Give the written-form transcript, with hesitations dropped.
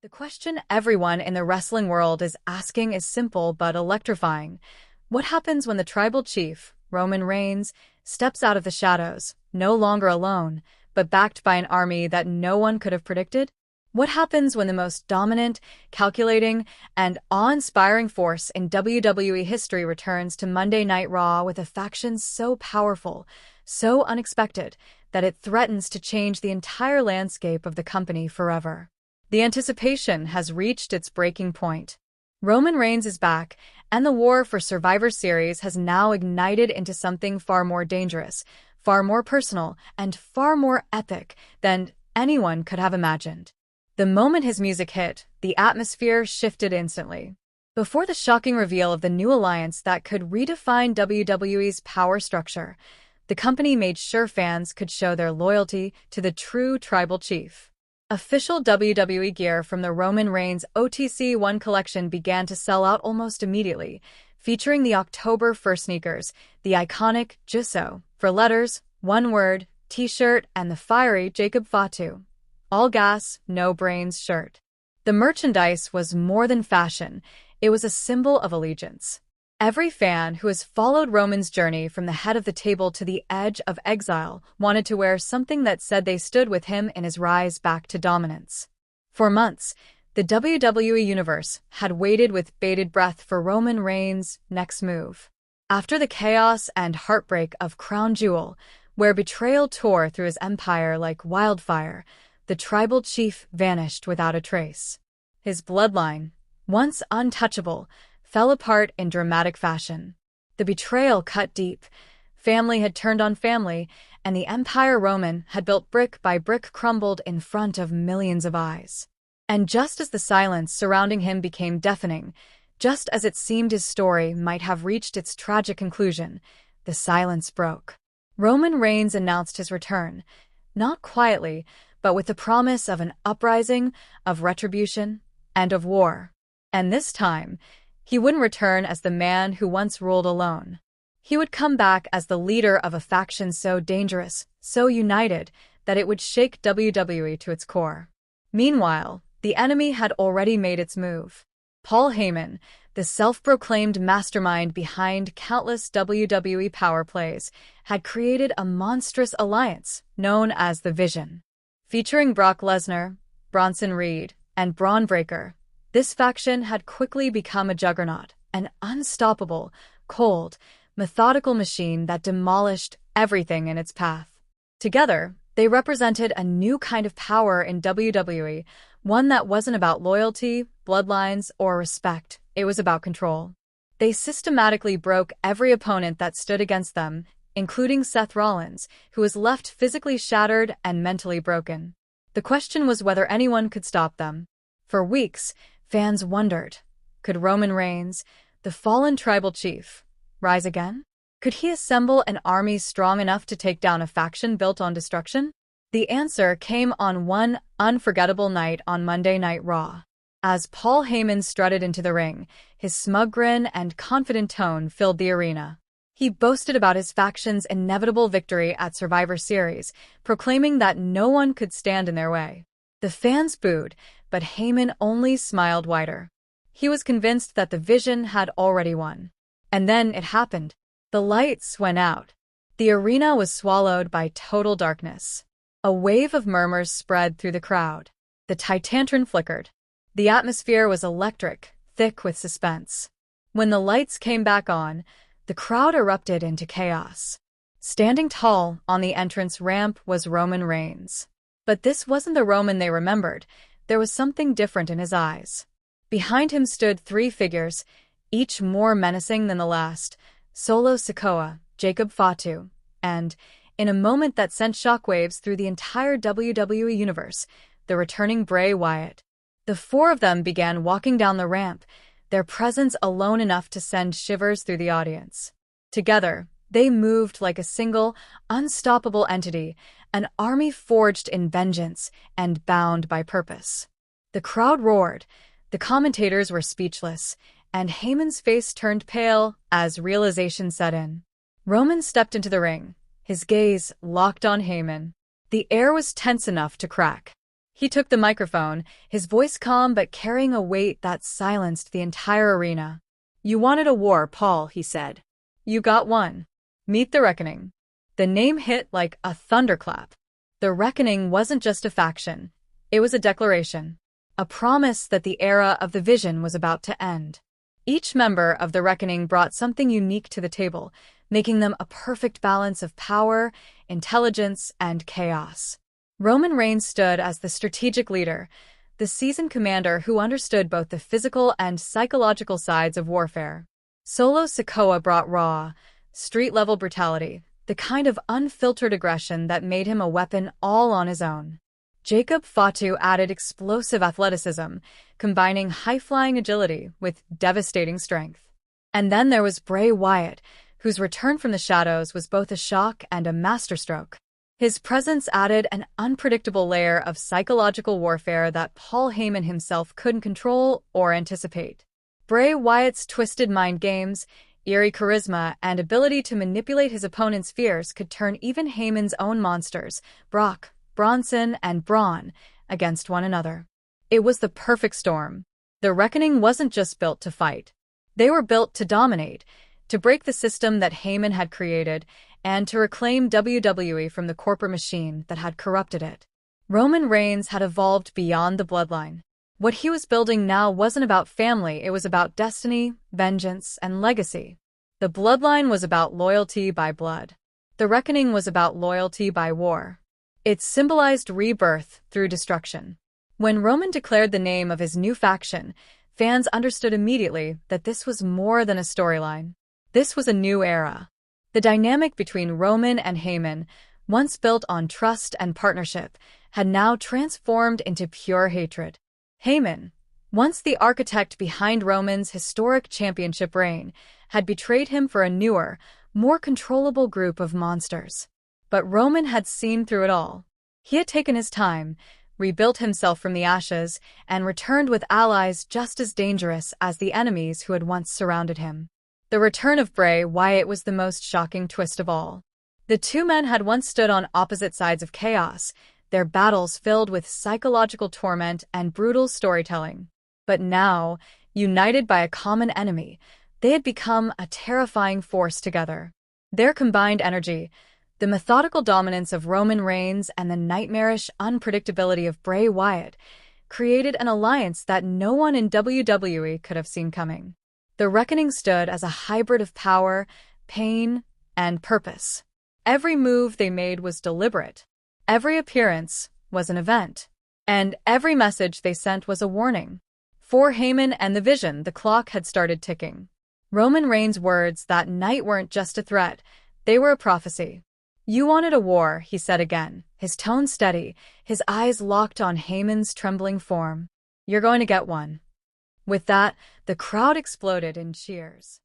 The question everyone in the wrestling world is asking is simple but electrifying. What happens when the tribal chief, Roman Reigns, steps out of the shadows, no longer alone, but backed by an army that no one could have predicted? What happens when the most dominant, calculating, and awe-inspiring force in WWE history returns to Monday Night Raw with a faction so powerful, so unexpected, that it threatens to change the entire landscape of the company forever? The anticipation has reached its breaking point. Roman Reigns is back, and the war for Survivor Series has now ignited into something far more dangerous, far more personal, and far more epic than anyone could have imagined. The moment his music hit, the atmosphere shifted instantly. Before the shocking reveal of the new alliance that could redefine WWE's power structure, the company made sure fans could show their loyalty to the true tribal chief. Official WWE gear from the Roman Reigns OTC 1 collection began to sell out almost immediately, featuring the October 1st sneakers, the iconic Jusso, for letters, one word, t-shirt, and the fiery Jacob Fatu, all gas, no brains shirt. The merchandise was more than fashion, it was a symbol of allegiance. Every fan who has followed Roman's journey from the head of the table to the edge of exile wanted to wear something that said they stood with him in his rise back to dominance. For months, the WWE Universe had waited with bated breath for Roman Reigns' next move. After the chaos and heartbreak of Crown Jewel, where betrayal tore through his empire like wildfire, the tribal chief vanished without a trace. His bloodline, once untouchable, fell apart in dramatic fashion. The betrayal cut deep. Family had turned on family, and the empire Roman had built brick by brick crumbled in front of millions of eyes. And just as the silence surrounding him became deafening, just as it seemed his story might have reached its tragic conclusion, the silence broke. Roman Reigns announced his return, not quietly, but with the promise of an uprising, of retribution, and of war. And this time, he wouldn't return as the man who once ruled alone. He would come back as the leader of a faction so dangerous, so united, that it would shake WWE to its core. Meanwhile, the enemy had already made its move. Paul Heyman, the self-proclaimed mastermind behind countless WWE power plays, had created a monstrous alliance known as the Vision. Featuring Brock Lesnar, Bronson Reed, and Braun Breaker, this faction had quickly become a juggernaut, an unstoppable, cold, methodical machine that demolished everything in its path. Together, they represented a new kind of power in WWE, one that wasn't about loyalty, bloodlines, or respect. It was about control. They systematically broke every opponent that stood against them, including Seth Rollins, who was left physically shattered and mentally broken. The question was whether anyone could stop them. For weeks, fans wondered, could Roman Reigns, the fallen tribal chief, rise again? Could he assemble an army strong enough to take down a faction built on destruction? The answer came on one unforgettable night on Monday Night Raw. As Paul Heyman strutted into the ring, his smug grin and confident tone filled the arena. He boasted about his faction's inevitable victory at Survivor Series, proclaiming that no one could stand in their way. The fans booed, but Heyman only smiled wider. He was convinced that the Vision had already won. And then it happened. The lights went out. The arena was swallowed by total darkness. A wave of murmurs spread through the crowd. The Titantron flickered. The atmosphere was electric, thick with suspense. When the lights came back on, the crowd erupted into chaos. Standing tall on the entrance ramp was Roman Reigns. But this wasn't the Roman they remembered. There was something different in his eyes. Behind him stood three figures, each more menacing than the last: Solo Sikoa, Jacob Fatu, and, in a moment that sent shockwaves through the entire WWE Universe, the returning Bray Wyatt. The four of them began walking down the ramp, their presence alone enough to send shivers through the audience. Together, they moved like a single, unstoppable entity, an army forged in vengeance and bound by purpose. The crowd roared, the commentators were speechless, and Heyman's face turned pale as realization set in. Roman stepped into the ring, his gaze locked on Heyman. The air was tense enough to crack. He took the microphone, his voice calm but carrying a weight that silenced the entire arena. "You wanted a war, Paul," he said. "You got one. Meet the Reckoning." The name hit like a thunderclap. The Reckoning wasn't just a faction. It was a declaration. A promise that the era of the Vision was about to end. Each member of the Reckoning brought something unique to the table, making them a perfect balance of power, intelligence, and chaos. Roman Reigns stood as the strategic leader, the seasoned commander who understood both the physical and psychological sides of warfare. Solo Sikoa brought raw, street-level brutality, the kind of unfiltered aggression that made him a weapon all on his own. Jacob Fatu added explosive athleticism, combining high-flying agility with devastating strength. And then there was Bray Wyatt, whose return from the shadows was both a shock and a masterstroke. His presence added an unpredictable layer of psychological warfare that Paul Heyman himself couldn't control or anticipate. Bray Wyatt's twisted mind games, eerie charisma, and ability to manipulate his opponent's fears could turn even Heyman's own monsters, Brock, Bronson, and Braun, against one another. It was the perfect storm. The Reckoning wasn't just built to fight. They were built to dominate, to break the system that Heyman had created, and to reclaim WWE from the corporate machine that had corrupted it. Roman Reigns had evolved beyond the bloodline. What he was building now wasn't about family, it was about destiny, vengeance, and legacy. The bloodline was about loyalty by blood. The Reckoning was about loyalty by war. It symbolized rebirth through destruction. When Roman declared the name of his new faction, fans understood immediately that this was more than a storyline. This was a new era. The dynamic between Roman and Heyman, once built on trust and partnership, had now transformed into pure hatred. Heyman, once the architect behind Roman's historic championship reign, had betrayed him for a newer, more controllable group of monsters. But Roman had seen through it all. He had taken his time, rebuilt himself from the ashes, and returned with allies just as dangerous as the enemies who had once surrounded him. The return of Bray Wyatt was the most shocking twist of all. The two men had once stood on opposite sides of chaos, their battles filled with psychological torment and brutal storytelling. But now, united by a common enemy, they had become a terrifying force together. Their combined energy, the methodical dominance of Roman Reigns and the nightmarish unpredictability of Bray Wyatt, created an alliance that no one in WWE could have seen coming. The Reckoning stood as a hybrid of power, pain, and purpose. Every move they made was deliberate. Every appearance was an event. And every message they sent was a warning. For Heyman and the Vision, the clock had started ticking. Roman Reigns' words that night weren't just a threat, they were a prophecy. "You wanted a war," he said again, his tone steady, his eyes locked on Heyman's trembling form. "You're going to get one." With that, the crowd exploded in cheers.